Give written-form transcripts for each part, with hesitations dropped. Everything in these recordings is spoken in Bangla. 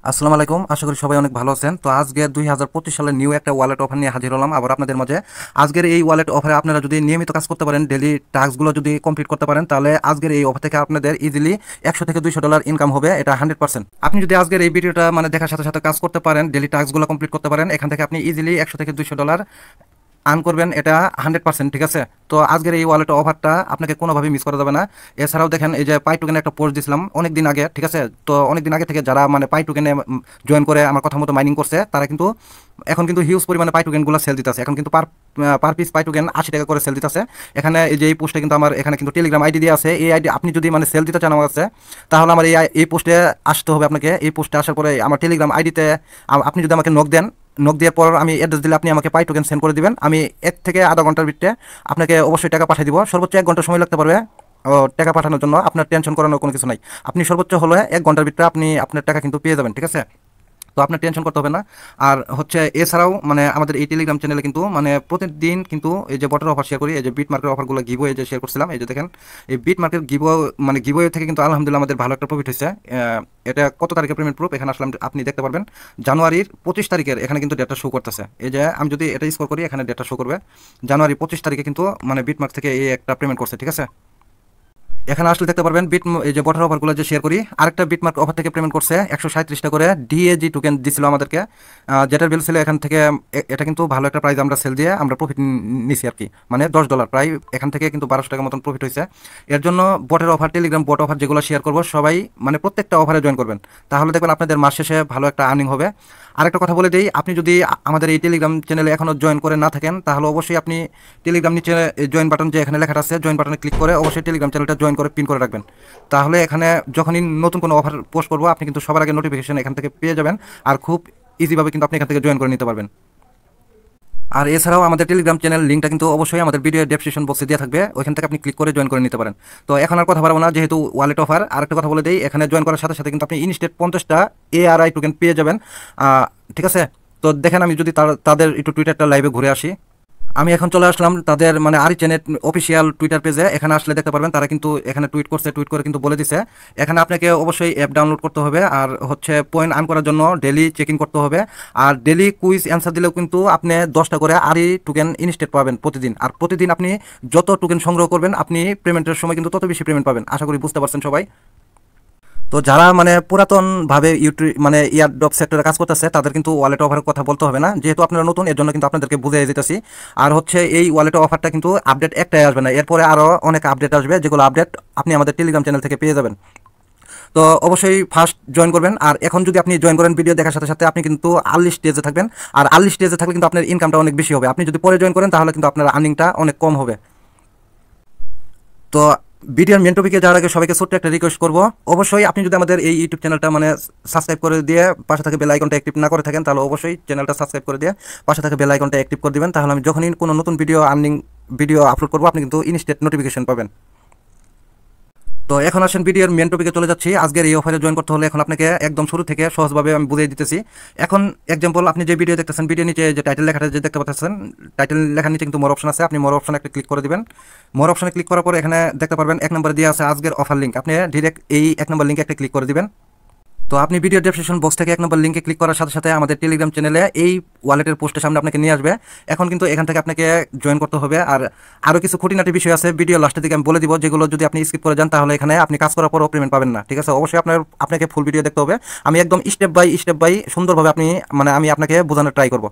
আসসালামু আলাইকুম। আশা করি সবাই অনেক ভালো আছেন। তো আজকে 2025 সালের নিউ একটা ওয়ালেট অফার নিয়ে হাজির হলাম আবার আপনাদের মাঝে। আজকের এই ওয়ালেট অফারে আপনারা যদি নিয়মিত কাজ করতে পারেন, ডেইলি টাস্কগুলো যদি কমপ্লিট করতে পারেন, তাহলে আজকের এই অফার থেকে আপনাদের ইজিলি $100 থেকে $200 ইনকাম হবে, এটা 100%। আপনি যদি আজকের এই ভিডিওটা দেখার সাথে সাথে কাজ করতে পারেন, ডেইলি টাস্কগুলো কমপ্লিট করতে পারেন, এখান থেকে আপনি ইজিলি $100 থেকে $200 আর্ন করবেন, এটা 100%। ঠিক আছে? তো আজকের এই ওয়ালেট অফারটা আপনাকে কোনোভাবেই মিস করা যাবে না। এছাড়াও দেখেন, এই যে পাই টোকেনে একটা পোস্ট দিয়েছিলাম অনেক দিন আগে। ঠিক আছে? তো অনেক দিন আগে থেকে যারা পাই টোকেনে জয়েন করে আমার কথা মতো মাইনিং করছে, তারা কিন্তু এখন কিন্তু হিউজ পরিমাণে পাই টোকেনগুলো সেল দিতেছে। এখন কিন্তু পার পিস পাই টোকেন $80 করে সেল দিতেছে। এখানে এই যে এই পোস্টে কিন্তু আমার এখানে কিন্তু টেলিগ্রাম আইডি দিয়ে আছে। এই আইডি আপনি যদি সেল দিতে চান আমার কাছে, তাহলে আমার এই পোস্টে আসতে হবে আপনাকে। এই পোস্টে আসার পরে আমার টেলিগ্রাম আইডিতে আপনি যদি আমাকে নক দেন, নক দেওয়ার পর আমি অ্যাড্রেস দিলে আপনি আমাকে পাই টোকেন সেন্ড করে দিবেন। আমি 1 থেকে আধা ঘন্টার ভিতরে আপনাকে অবশ্যই টাকা পাঠিয়ে দিব। সর্বোচ্চ 1 ঘন্টা সময় লাগতে পারবে টাকা পাঠানোর জন্য। আপনার টেনশন করানোর কোনো কিছু নাই। আপনি সর্বোচ্চ হলে 1 ঘন্টার ভিতরে আপনি আপনার টাকা কিন্তু পেয়ে যাবেন। ঠিক আছে? তো আপনার টেনশন করতে হবে না। আর এছাড়াও আমাদের এই টেলিগ্রাম চ্যানেলে কিন্তু প্রতিদিন কিন্তু এই যে বটের অফার শেয়ার করি, এই যে বিট মার্কেটের অফারগুলো গিভওয়ে যে শেয়ার করছিলাম, এই যে দেখেন এই বিট মার্কেট গিভওয়ে থেকে কিন্তু আলহামদুলিল্লাহ আমাদের ভালো একটা প্রফিট হয়েছে। এটা কত তারিখের পেমেন্ট প্রুফ এখানে আসলে আপনি দেখতে পারবেন। জানুয়ারির 25 তারিখের এখানে কিন্তু ডেটা শো করতেছে। এই যে আমি যদি এটা স্কোর করি, এখানে ডেটা শো করবে জানুয়ারি 25 তারিখে কিন্তু বিট মার্কেট থেকে এই একটা পেমেন্ট করছে। ঠিক আছে? এখানে আসলে দেখতে পারবেন এই যে বটার অফারগুলো যে শেয়ার করি, আরেকটা বিটমার্ক অফার থেকে পেমেন্ট করছে 137টা করে ডিএজি টোকেন দিছিল আমাদেরকে, যেটার বিল ছিল এখান থেকে। এটা কিন্তু ভালো একটা প্রাইস আমরা সেল দিয়ে আমরা প্রফিট নিছি আর কি, $10 প্রায়। এখান থেকে কিন্তু $1200 মতন প্রফিট হয়েছে। এর জন্য বটের অফার, টেলিগ্রাম বট অফার যেগুলো শেয়ার করবো, সবাই প্রত্যেকটা অফারে জয়েন করবেন, তাহলে দেখবেন আপনাদের মাস শেষে ভালো একটা আর্নিং হবে। আরেকটা কথা বলে দিই, আপনি যদি আমাদের এই টেলিগ্রাম চ্যানেলে এখনও জয়েন করে না থাকেন, তাহলে অবশ্যই আপনি টেলিগ্রাম নিচে জয়েন বাটন যে এখানে লেখা আছে, জয়েন বাটনে ক্লিক করে অবশ্যই টেলিগ্রাম চ্যানেলটা জয়েন করে পিন করে রাখবেন। তাহলে এখানে যখনই নতুন কোনো অফার পোস্ট করবো, আপনি কিন্তু সবার আগে নোটিফিকেশন এখান থেকে পেয়ে যাবেন, আর খুব ইজিভাবে কিন্তু আপনি এখান থেকে জয়েন করে নিতে পারবেন। আর এছাড়াও আমাদের টেলিগ্রাম চ্যানেল লিঙ্কটা কিন্তু অবশ্যই আমাদের ভিডিও ডেসক্রিপশন বক্সে দেওয়া থাকবে, ওইখান থেকে আপনি ক্লিক করে জয়েন করে নিতে পারেন। তো এখন আর কথা বলবো না, যেহেতু ওয়ালেট অফার। আরেকটা কথা বলে দিই, এখানে জয়েন করার সাথে সাথে কিন্তু আপনি ইনস্টেন্ট 50টা ARI টোকেন পেয়ে যাবেন। ঠিক আছে? তো দেখেন, আমি যদি তাদের একটু টুইটারটা লাইভে ঘুরে আসি। আমি এখন চলে আসলাম তাদের আরিচেনের অফিসিয়াল টুইটার পেজে। এখানে আসলে দেখতে পারবেন তারা কিন্তু এখানে টুইট করছে, টুইট করে কিন্তু বলে দিছে এখানে আপনাকে অবশ্যই অ্যাপ ডাউনলোড করতে হবে, আর পয়েন্ট আর্ন করার জন্য ডেলি চেক ইন করতে হবে, আর ডেলি কুইজ অ্যান্সার দিলেও কিন্তু আপনি 10টা করে আরি টোকেন ইনস্টেন্ট পাবেন প্রতিদিন। আর প্রতিদিন আপনি যত টোকেন সংগ্রহ করবেন, আপনি পেমেন্টের সময় কিন্তু তত বেশি পেমেন্ট পাবেন। আশা করি বুঝতে পারছেন সবাই। তো যারা পুরাতনভাবে ইউটিউব ইয়ারড্রপ সেক্টরে কাজ করতেছে, তাদের কিন্তু ওয়ালেট অফারের কথা বলতে হবে না, যেহেতু আপনারা নতুন, এর জন্য কিন্তু আপনাদেরকে বুঝিয়ে দিতেছি। আর এই ওয়ালেট অফারটা কিন্তু আপডেট একটাই আসবে না, এরপরে আরও অনেক আপডেট আসবে, যেগুলো আপডেট আপনি আমাদের টেলিগ্রাম চ্যানেল থেকে পেয়ে যাবেন। তো অবশ্যই ফার্স্ট জয়েন করবেন। আর এখন যদি আপনি জয়েন করেন, ভিডিও দেখার সাথে সাথে আপনি কিন্তু আর্লি স্টেজে থাকবেন। আর আর্লি স্টেজে থাকলে কিন্তু আপনার ইনকামটা অনেক বেশি হবে। আপনি যদি পরে জয়েন করেন, তাহলে কিন্তু আপনার আর্নিংটা অনেক কম হবে। তো ভিডিওর মেন টপিকে যাওয়ার আগে সবাইকে ছোট্ট একটা রিকোয়েস্ট করবো, অবশ্যই আপনি যদি আমাদের এই ইউটিউব চ্যানেলটা সাবস্ক্রাইব করে দিয়ে পাশে থাকে বেল আইকনটা অ্যাক্টিভ না করে থাকেন, তাহলে অবশ্যই চ্যানেলটা সাবস্ক্রাইব করে দিয়ে পাশে থাকে বেল আইকনটা অ্যাক্টিভ করে দিবেন। তাহলে আমি যখনই কোনো নতুন ভিডিও আপলোড করবো, আপনি কিন্তু ইনস্ট্যান্ট নোটিফিকেশন পাবেন। তো এখন আসেন ভিডিওর মেন টপিকে চলে যাচ্ছি। আজকের এই অফারে জয়েন করতে হলে এখন আপনাকে একদম শুরু থেকে সহজভাবে আমি বুঝিয়ে দিতেছি। এখন এক্সাম্পল, আপনি যে ভিডিও দেখতেছেন, ভিডিও নিচে যে টাইটেল লেখাটা যে দেখতে পাচ্ছেন, টাইটেল লেখার নিচে কিন্তু মোর অপশন আছে। আপনি মোর অপশনে একটা ক্লিক করে দিবেন। মোর অপশনে ক্লিক করার পর এখানে দেখতে পারবেন 1 নম্বরে দেওয়া আছে আজকের অফার লিঙ্ক। আপনি ডিরেক্ট এই 1 নম্বর লিঙ্কে একটা ক্লিক করে দিবেন। তো আপনি ভিডিও ডেসক্রিপশন বক্স থেকে 1 নম্বর লিঙ্কে ক্লিক করার সাথে সাথে আমাদের টেলিগ্রাম চ্যানেলে এই ওয়ালেটের পোস্টের সামনে আপনাকে নিয়ে আসবে। এখন কিন্তু এখান থেকে আপনাকে জয়েন করতে হবে। আর আরও কিছু খুঁটিনাটি বিষয় আছে, ভিডিও লাস্টের দিকে আমি বলে দিব, যেগুলো যদি আপনি স্কিপ করে যান, তাহলে এখানে আপনি কাজ করার পরও পেমেন্ট পাবেন না। ঠিক আছে? অবশ্যই আপনাকে ফুল ভিডিও দেখতে হবে। আমি একদম স্টেপ বাই সুন্দরভাবে আমি আপনাকে বোঝানোর ট্রাই করব।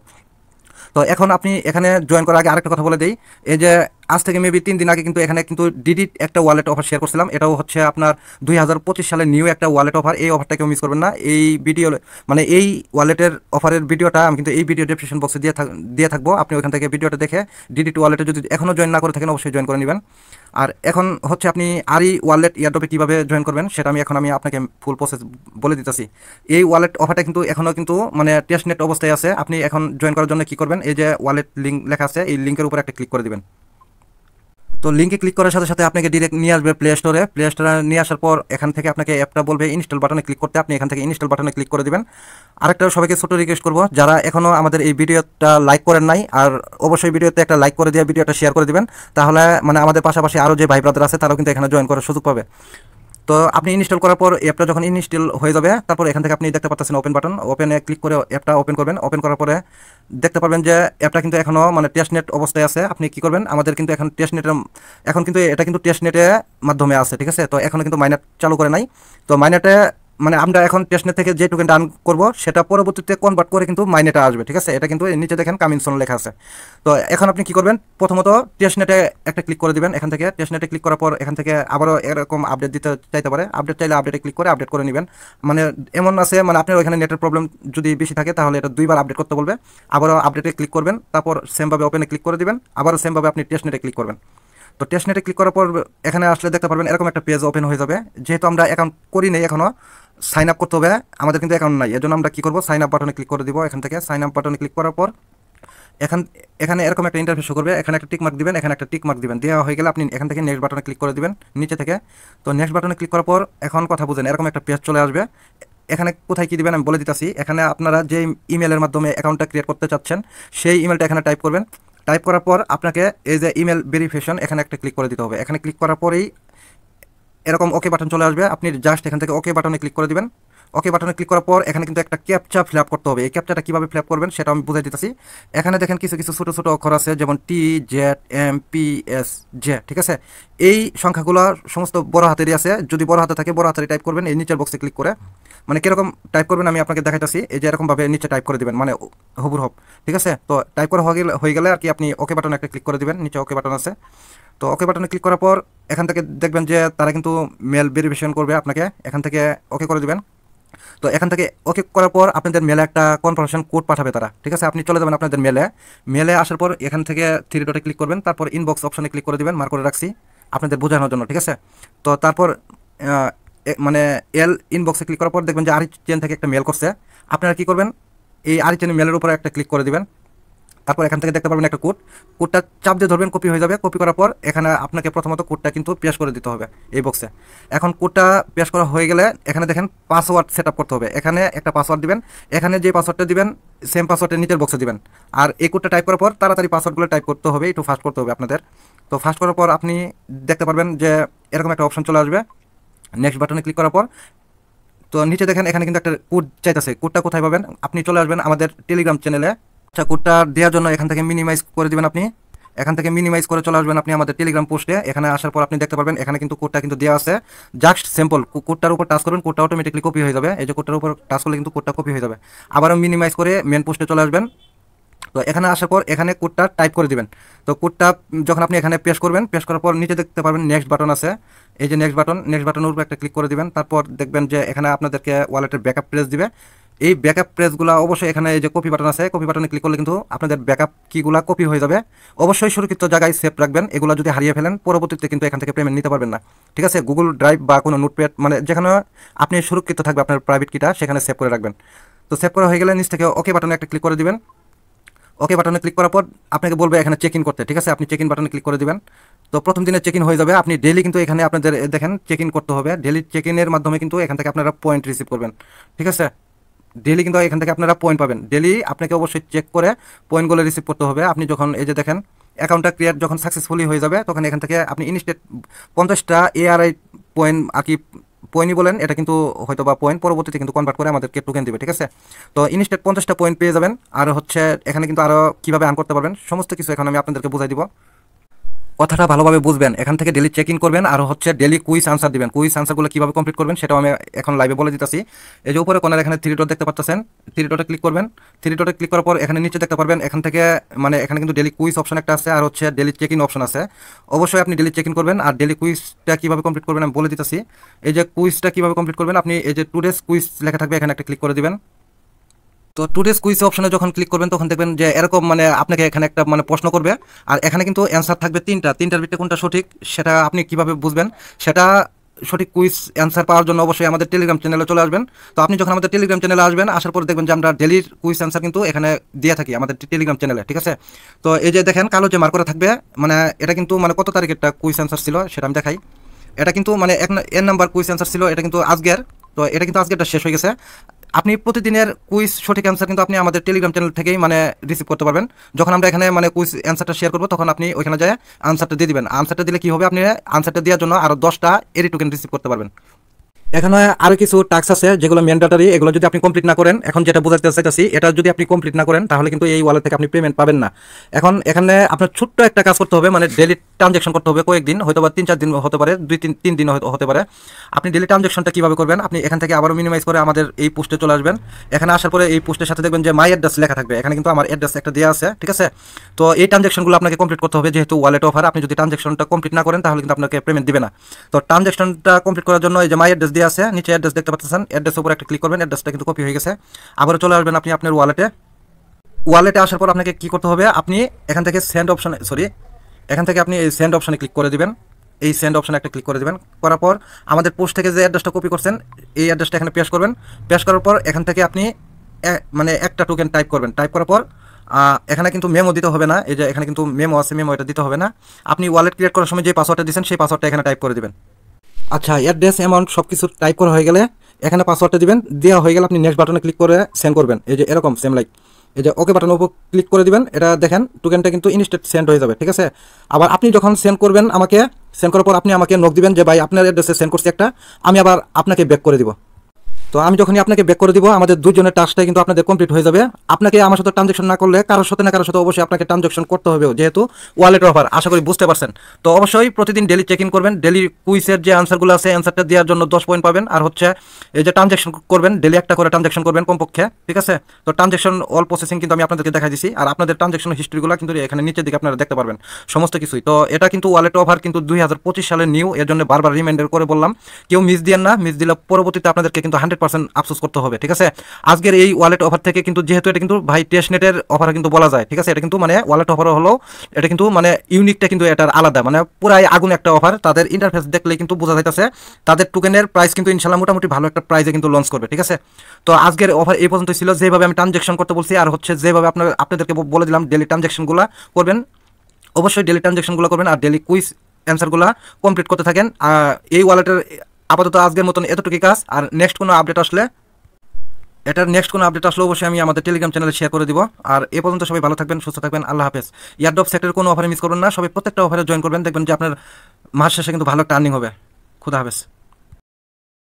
তো এখন আপনি এখানে জয়েন করার আগে আরেকটা কথা বলে দিই, এই যে আজ থেকে মেবি 3 দিন আগে কিন্তু এখানে কিন্তু ডিডিট একটা ওয়ালেট অফার শেয়ার করছিলাম। এটাও আপনার 2025 সালের নিউ একটা ওয়ালেট অফার। এই অফারটা কেউ মিস করবেন না। এই ভিডিও এই ওয়ালেটের অফারের ভিডিওটা আমি কিন্তু এই ভিডিও ডেসক্রিপশন বক্সে দিয়ে থাকবো। আপনি ওখান থেকে ভিডিওটা দেখে ডিডিট ওয়ালেটে যদি এখনও জয়েন না করে থাকেন, অবশ্যই জয়েন করে নেবেন। আর এখন আপনি আরি ওয়ালেট ইয়ারড্রপে কীভাবে জয়েন করবেন, সেটা আমি আপনাকে ফুল প্রসেস বলে দিতেছি। এই ওয়ালেট অফারটা কিন্তু এখনও কিন্তু টেস্টনেট অবস্থায় আছে। আপনি এখন জয়েন করার জন্য কী করবেন, এই যে ওয়ালেট লিঙ্ক লেখা আছে, এই লিঙ্কের উপর একটা ক্লিক করে দিবেন। তো লিঙ্কে ক্লিক করার সাথে সাথে আপনাকে ডিরেক্ট নিয়ে আসবে প্লে স্টোরে। প্লে স্টোরে নিয়ে আসার পর এখান থেকে আপনাকে অ্যাপটা বলবে ইনস্টল বাটনে ক্লিক করতে। আপনি এখান থেকে ইনস্টল বাটনে ক্লিক করে দিবেন। আরেকটা সবাইকে ছোট রিকোয়েস্ট করবো, যারা এখনও আমাদের এই ভিডিওটা লাইক করেন নাই, আর অবশ্যই ভিডিওতে একটা লাইক করে দিয়ে ভিডিওটা শেয়ার করে দিবেন, তাহলে আমাদের পাশাপাশি আরও যে ভাই ব্রাদার আছে, তারাও কিন্তু এখানে জয়েন করার সুযোগ পাবে। তো আপনি ইনস্টল করার পর অ্যাপটা যখন ইনস্টল হয়ে যাবে, তারপর এখান থেকে আপনি দেখতে পাচ্ছেন ওপেন বাটন, ওপেনে ক্লিক করে অ্যাপটা ওপেন করবেন। ওপেন করার পরে দেখতে পারবেন যে অ্যাপটা কিন্তু এখনও মানে টেস্টনেট অবস্থায় আছে। আপনি কি করবেন, আমাদের কিন্তু এখন টেস্টনেটের এখন কিন্তু এটা কিন্তু টেস্টনেটের মাধ্যমে আছে, ঠিক আছে। তো এখনও কিন্তু মাইনেট চালু করে নাই। তো মাইনেটে মানে আমরা এখন টেস্টনেট থেকে যে টোকেনটা আর্ন করবো সেটা পরবর্তীতে কনভার্ট করে কিন্তু মাইনেটা আসবে, ঠিক আছে। এটা কিন্তু নিচে দেখেন কামিনসন লেখা আছে। তো এখন আপনি কি করবেন, প্রথমত টেস্টনেটে একটা ক্লিক করে দিবেন। এখান থেকে টেস্টনেটে ক্লিক করার পর এখান থেকে আবারও এরকম আপডেট দিতে চাইতে পারে। আপডেট চাইলে আপডেটে ক্লিক করে আপডেট করে নেবেন। মানে এমন আছে মানে আপনার ওইখানে নেটের প্রবলেম যদি বেশি থাকে তাহলে এটা 2বার আপডেট করতে বলবে। আবারও আপডেটে ক্লিক করবেন, তারপর সেমভাবে ওপেনে ক্লিক করে দিবেন, আবারও সেমভাবে আপনি টেস্টনেটে ক্লিক করবেন। তো টেস্টনেটে ক্লিক করার পর এখানে আসলে দেখতে পারবেন এরকম একটা পেজ ওপেন হয়ে যাবে। যেহেতু আমরা অ্যাকাউন্ট করি নেই এখনও, সাইন আপ করতে হবে, আমাদের কিন্তু অ্যাকাউন্ট নাই, এর জন্য আমরা কী করবো, সাইন আপ বাটনে ক্লিক করে দিব। এখান থেকে সাইন আপ বাটনে ক্লিক করার পর এখানে এরকম একটা ইন্টারফেস শো করবে। এখানে একটা টিক মার্ক দিবেন, এখানে একটা টিক মার্ক দিবেন। দেওয়া হয়ে গেলে আপনি এখান থেকে নেক্সট বাটনে ক্লিক করে দিবেন নিচে থেকে। তো নেক্সট বাটনে ক্লিক করার পর এখন কথা বুঝেন, এরকম একটা পেজ চলে আসবে। এখানে কোথায় কী দিবেন আমি বলে দিতেছি। এখানে আপনারা যে ইমেলের মাধ্যমে অ্যাকাউন্টটা ক্রিয়েট করতে চাচ্ছেন সেই ইমেলটা এখানে টাইপ করবেন। টাইপ করার পর আপনাকে এই যে ইমেল ভেরিফিকেশন এখানে একটা ক্লিক করে দিতে হবে। এখানে ক্লিক করার পরেই এরকম ওকে বাটন চলে আসবে। আপনি জাস্ট এখান থেকে ওকে বাটনে ক্লিক করে দিবেন। ওকে বাটনে ক্লিক করার পর এখানে কিন্তু একটা ক্যাপচা ফিল আপ করতে হবে। এই ক্যাপচাটা কীভাবে ফিল আপ করবেন সেটা আমি বুঝাই দিতেছি। এখানে দেখেন কিছু কিছু ছোটো ছোটো অক্ষর আছে, যেমন TZMPSJ, ঠিক আছে। এই সংখ্যাগুলো সমস্ত বড় হাতেরই আছে। যদি বড় হাতে থাকে বড় হাতেরই টাইপ করবেন এই নিচের বক্সে ক্লিক করে। মানে কীরকম টাইপ করবেন আমি আপনাকে দেখাইতেছি। এই যে এরকমভাবে নিচে টাইপ করে দিবেন, মানে হুবুর হব, ঠিক আছে। তো টাইপ করা হয়ে গেলে আর কি আপনি ওকে বাটনে একটা ক্লিক করে দিবেন, নিচে ওকে বাটন আছে। তো ওকে বাটনে ক্লিক করার পর এখান থেকে দেখবেন যে তারা কিন্তু মেল ভেরিফিকেশন করবে আপনাকে। এখান থেকে ওকে করে দিবেন। তো এখান থেকে ওকে করার পর আপনাদের মেলে একটা কনফার্মেশন কোড পাঠাবে তারা, ঠিক আছে। আপনি চলে যাবেন আপনাদের মেলে আসার পর এখান থেকে 3 ডটে ক্লিক করবেন, তারপর ইনবক্স অপশনে ক্লিক করে দিবেন, মার্ক করে রাখছি আপনাদের বোঝানোর জন্য, ঠিক আছে। তো তারপর মানে ইনবক্সে ক্লিক করার পর দেখবেন যে আরিচেন থেকে একটা মেল করছে। আপনারা কী করবেন, এই আরিচেনের মেলের উপরে একটা ক্লিক করে দিবেন। তারপর এখান থেকে দেখতে পারবেন একটা কোডটা চাপ দিয়ে ধরবেন, কপি হয়ে যাবে। কপি করার পর এখানে আপনাকে প্রথমত কোডটা কিন্তু পেশ করে দিতে হবে এই বক্সে। এখন কোডটা পেশ করা হয়ে গেলে এখানে দেখেন পাসওয়ার্ড সেট আপ করতে হবে। এখানে একটা পাসওয়ার্ড দিবেন, এখানে যে পাসওয়ার্ডটা দিবেন সেম পাসওয়ার্ডের নিচের বক্সে দিবেন। আর এই কোডটা টাইপ করার পর তাড়াতাড়ি পাসওয়ার্ডগুলো টাইপ করতে হবে, একটু ফাস্ট করতে হবে আপনাদের। তো ফাস্ট করার পর আপনি দেখতে পারবেন যে এরকম একটা অপশন চলে আসবে। নেক্সট বাটনে ক্লিক করার পর তো নিচে দেখেন এখানে কিন্তু একটা কোড চাইতেছে। কোডটা কোথায় পাবেন, আপনি চলে আসবেন আমাদের টেলিগ্রাম চ্যানেলে। আচ্ছা, কোডটা দেওয়ার জন্য এখান থেকে মিনিমাইজ করে দিবেন আপনি। এখান থেকে মিনিমাইজ করে চলে আসবেন আপনি আমাদের টেলিগ্রাম পোস্টে। এখানে আসার পর আপনি দেখতে পারবেন এখানে কিন্তু কোডটা কিন্তু দেওয়া আছে। জাস্ট সিম্পল কোডটার উপর টাচ করবেন, কোডটা অটোমেটিকলি কপি হয়ে যাবে। এই যে কোডটার উপর টাচ করলে কিন্তু কোডটা কপি হয়ে যাবে। আবারও মিনিমাইজ করে মেন পোস্টে চলে আসবেন। তো এখানে আসার পর এখানে কোডটা টাইপ করে দিবেন। তো কোডটা যখন আপনি এখানে পেশ করবেন, পেশ করার পর নিচে দেখতে পারবেন নেক্সট বাটন আছে। এই যে নেক্সট বাটনের উপর একটা ক্লিক করে দিবেন। তারপর দেখবেন যে এখানে আপনাদেরকে ওয়ালেটের ব্যাকআপ প্রেস দিবে। এই ব্যাকআপ প্রেসগুলো অবশ্যই এখানে এই যে কপি বাটন আছে, কপি বাটনে ক্লিক করলে কিন্তু আপনাদের ব্যাকআপ কিগুলা কপি হয়ে যাবে। অবশ্যই সুরক্ষিত জায়গায় সেভ রাখবেন। এগুলো যদি হারিয়ে ফেলেন পরবর্তীতে কিন্তু এখান থেকে পেমেন্ট নিতে পারবেন না, ঠিক আছে। গুগল ড্রাইভ বা কোনো নোটপ্যাড মানে যেখানে আপনি সুরক্ষিত থাকবে আপনার প্রাইভেট কিটা সেখানে সেভ করে রাখবেন। তো সেভ করা হয়ে গেলে নিচ থেকে ওকে বাটনে একটা ক্লিক করে দিবেন। ওকে বাটনে ক্লিক করার পর আপনাকে বলবে এখানে চেক ইন করতে, ঠিক আছে। আপনি চেক ইন বাটনে ক্লিক করে দিবেন। তো প্রথম দিনে চেক ইন হয়ে যাবে। আপনি ডেলি কিন্তু এখানে আপনাদের দেখেন চেক ইন করতে হবে। ডেলি চেক ইনের মাধ্যমে কিন্তু এখান থেকে আপনারা পয়েন্ট রিসিভ করবেন, ঠিক আছে। ডেলি কিন্তু এখান থেকে আপনারা পয়েন্ট পাবেন। ডেলি আপনাকে অবশ্যই চেক করে পয়েন্টগুলো রিসিভ করতে হবে। আপনি যখন এই যে দেখেন অ্যাকাউন্টটা ক্রিয়েট যখন সাকসেসফুলি হয়ে যাবে তখন এখান থেকে আপনি ইনস্টেট 50টা ARI পয়েন্ট আর কি পয়েন্টই বলেন, এটা কিন্তু হয়তো বা পয়েন্ট পরবর্তীতে কিন্তু কনভার্ট করে আমাদেরকে টোকেন দিবে, ঠিক আছে। তো ইনস্টেট 50টা পয়েন্ট পেয়ে যাবেন। আর হচ্ছে এখানে কিন্তু আরও কীভাবে আর্ন করতে পারবেন সমস্ত কিছু এখন আমি আপনাদেরকে বুঝাই দিব। কথাটা ভালোভাবে বুঝবেন। এখান থেকে ডেলি চেক ইন করবেন আর হচ্ছে ডেলি কুইজ আনসার দিবেন। কুইজ আনসারগুলো কীভাবে কমপ্লিট করবেন সেটাও আমি এখন লাইভে বলে দিতেছি। এই যে উপরে কোনার এখানে 3 ডট দেখতে পাচ্ছেন, 3 ডটে ক্লিক করবেন। 3 ডটে ক্লিক করার পর এখানে নিচে দেখতে পারবেন এখান থেকে মানে এখানে কিন্তু ডেলি কুইজ অপশন একটা আছে আর হচ্ছে ডেলি চেক ইন অপশন আছে। অবশ্যই আপনি ডেলি চেক ইন করবেন। আর ডেলি কুইজটা কীভাবে কমপ্লিট করবেন আমি বলে দিতেছি। এই যে কুইজটা কীভাবে কমপ্লিট করবেন, আপনি এই যে টুডেস কুইজ লেখা থাকবে এখানে একটা ক্লিক করে দিবেন। তো টুডেস কুইজ অপশনে যখন ক্লিক করবেন তখন দেখবেন যে এরকম মানে আপনাকে এখানে একটা মানে প্রশ্ন করবে আর এখানে কিন্তু অ্যান্সার থাকবে 3টার ভিতরে কোনটা সঠিক সেটা আপনি কিভাবে বুঝবেন। সেটা সঠিক কুইজ অ্যান্সার পাওয়ার জন্য অবশ্যই আমাদের টেলিগ্রাম চ্যানেলে চলে আসবেন। তো আপনি যখন আমাদের টেলিগ্রাম চ্যানেলে আসবেন আসার পর দেখবেন যে আমরা ডেলির কুইজ অ্যান্সার কিন্তু এখানে দিয়ে থাকি আমাদের টেলিগ্রাম চ্যানেলে, ঠিক আছে। তো এই যে দেখেন কালো যে মার্ক করা থাকবে মানে এটা কিন্তু মানে কত তারিখের একটা কুইজ অ্যান্সার ছিল সেটা আমি দেখাই। এটা কিন্তু মানে এর নাম্বার কুইজ অ্যান্সার ছিল, এটা কিন্তু আজকের। তো এটা কিন্তু আজকেরটা শেষ হয়ে গেছে। আপনি প্রতিদিনের কুইজ সঠিক অ্যান্সার কিন্তু আপনি আমাদের টেলিগ্রাম চ্যানেল থেকেই মানে রিসিভ করতে পারবেন। যখন আমরা এখানে মানে কুইজ অ্যান্সারটা শেয়ার করবো তখন আপনি ওইখানে যায় আনসারটা দিয়ে দিবেন। আনসারটা দিলে কি হবে, আপনি আনসারটা দেওয়ার জন্য আরও 10টা এরি টোকেন রিসিভ করতে পারবেন। এখানে আরো কিছু টাস্ক আছে যেগুলো ম্যান্ডেটরি, এগুলো যদি আপনি কমপ্লিট না করেন, এখন যেটা বোঝাতে চাইতেছি, এটা যদি আপনি কমপ্লিট না করেন তাহলে কিন্তু এই ওয়ালেট থেকে আপনি পেমেন্ট পাবেন না। এখন এখানে আপনার ছোট্ট একটা কাজ করতে হবে, মানে ডেলি ট্রানজ্যাকশন করতে হবে কয়েকদিন, হয়তো বা 3-4 দিন হতে পারে, 2-3 দিন হতে পারে। আপনি ডেলি ট্রানজ্যাকশনটা কীভাবে করবেন, আপনি এখান থেকে আবারও মিনিমাইজ করে আমাদের এই পোস্টে চলে আসবেন। এখানে আসার পরে এই পোস্টের সাথে দেখবেন যে মাই অ্যাড্রেস লেখা থাকবে, এখানে কিন্তু আমার অ্যাড্রেস একটা দেওয়া আছে, ঠিক আছে। তো এই ট্রানজ্যাকশনগুলো আপনাকে কমপ্লিট করতে হবে, যেহেতু ওয়ালেট অফার, আপনি যদি ট্রানজ্যাকশনটা কমপ্লিট না করেন তাহলে কিন্তু আপনাকে পেমেন্ট দিবে না। তো ট্রানজ্যাকশনটা কমপ্লিট করার জন্য এই যে মাই অ্যাড্রেস দেওয়া আছে, নিচে অ্যাড্রেস দেখতে পাচ্ছেন, অ্যাড্রেসের উপর একটা ক্লিক করবেন, অ্যাড্রেসটা কিন্তু কপি হয়ে গেছে। আবারও চলে আসবেন আপনি আপনার ওয়ালেটে আসার পর আপনাকে কি করতে হবে, আপনি এখান থেকে এখান থেকে আপনি এই সেন্ড অপশনে ক্লিক করে দিবেন। এই সেন্ড অপশনে একটা ক্লিক করে দিবেন, করার পর আমাদের পোস্ট থেকে যে অ্যাড্রেসটা কপি করছেন এই অ্যাড্রেসটা এখানে পেশ করবেন। পেশ করার পর এখান থেকে আপনি মানে একটা টোকেন টাইপ করবেন। টাইপ করার পর এখানে কিন্তু মেমো দিতে হবে না, এই যে এখানে কিন্তু মেমো আছে, মেমো এটা দিতে হবে না। আপনি ওয়ালেট ক্রিয়েট করার সময় যে পাসওয়ার্ডটা দিয়েছেন সেই পাসওয়ার্ডটা এখানে টাইপ করে দিবেন। আচ্ছা, অ্যাড্রেস, অ্যামাউন্ট সব কিছু টাইপ করা হয়ে গেলে এখানে পাসওয়ার্ডটা দিবেন। দেওয়া হয়ে গেলে আপনি নেক্সট বাটনে ক্লিক করে সেন্ড করবেন, এই যে এরকম সেম লাইক এই যে ওকে বাটনের উপর ক্লিক করে দিবেন। এটা দেখেন টোকেনটা কিন্তু ইনস্ট্যান্ট সেন্ড হয়ে যাবে, ঠিক আছে। আবার আপনি যখন সেন্ড করবেন, আমাকে সেন্ড করার পর আপনি আমাকে নক দিবেন যে ভাই আপনার অ্যাড্রেসে সেন্ড করছি একটা, আমি আবার আপনাকে ব্যাক করে দিব। তো আমি যখনই আপনাকে ব্যাক করে দিব, আমাদের দুজনের টাস্কটাই কিন্তু আপনাদের কমপ্লিট হয়ে যাবে। আপনাকে আমার সাথে ট্রানজ্যাকশন না করলে কারোর সাথে অবশ্যই আপনাকে ট্রানজ্যাকশন করতে হবে, যেহেতু ওয়ালেট অফার, আশা করি বুঝতে পারছেন। তো অবশ্যই প্রতিদিন ডেলি চেক ইন করবেন, ডেলি কুইজের যে আনসারগুলো আছে অ্যান্সারটা দেওয়ার জন্য 10 পয়েন্ট পাবেন। আর হচ্ছে এই যে ট্রানজ্যাকশন করবেন, ডেলি একটা করে ট্রানজ্যাকশন করবেন কমপক্ষে, ঠিক আছে। তো ট্রানজ্যাকশন অল প্রসেসিং কিন্তু আমি আপনাদেরকে দেখাই দিছি, আর আপনাদের ট্রানজ্যাকশন হিস্ট্রিগুলো কিন্তু এখানে নিচের দিকে আপনারা দেখতে পারবেন সমস্ত কিছুই। তো এটা কিন্তু ওয়ালেট অফার কিন্তু 2025 সালের নিউ, এর জন্য বারবার রিমাইন্ডার করে বললাম, কেউ মিস দিয়েন না, মিস দিলে পরবর্তীতে আপনাদেরকে কিন্তু 100% আফসোস করতে হবে, ঠিক আছে। আজকের এই ওয়ালেট অফার থেকে কিন্তু, যেহেতু এটা কিন্তু ভাই টেস্টনেটের অফার কিন্তু বলা যায়, ঠিক আছে, এটা কিন্তু মানে ওয়ালেট অফার হলো, এটা কিন্তু মানে ইউনিকটা কিন্তু এটার আলাদা, মানে পুরাই আগুন একটা অফার। তাদের ইন্টারফেস দেখলে কিন্তু বোঝা যাইতেছে তাদের টোকেনের প্রাইস কিন্তু ইনশাল্লাহ মোটামুটি ভালো একটা প্রাইসে কিন্তু লঞ্চ করবে, ঠিক আছে। তো আজকের অফার এই পর্যন্ত ছিল, যেভাবে আমি ট্রানজ্যাকশন করতে বলছি আর হচ্ছে যেভাবে আপনাদেরকে বলে দিলাম ডেলি ট্রানজ্যাকশনগুলো করবেন, অবশ্যই ডেলি ট্রানজ্যাকশনগুলো করবেন আর ডেলি কুইজ অ্যান্সারগুলো কমপ্লিট করতে থাকেন। এই ওয়ালেটের আপাতত আজকের মতন এতটুকুই কাজ, আর নেক্সট কোনো আপডেট আসলে অবশ্যই আমি আমাদের টেলিগ্রাম চ্যানেলে শেয়ার করে দিব। আর এ পর্যন্ত সবাই ভালো থাকবেন, সুস্থ থাকবেন, আল্লাহ হাফেজ। ইয়ারড্রপ সেক্টরের কোনো অফারে মিস করবেন না, সবাই প্রত্যেকটা অফারে জয়েন করবেন, দেখবেন যে আপনার মাস শেষে কিন্তু ভালো একটা আর্নিং হবে। খুদা হাফেজ।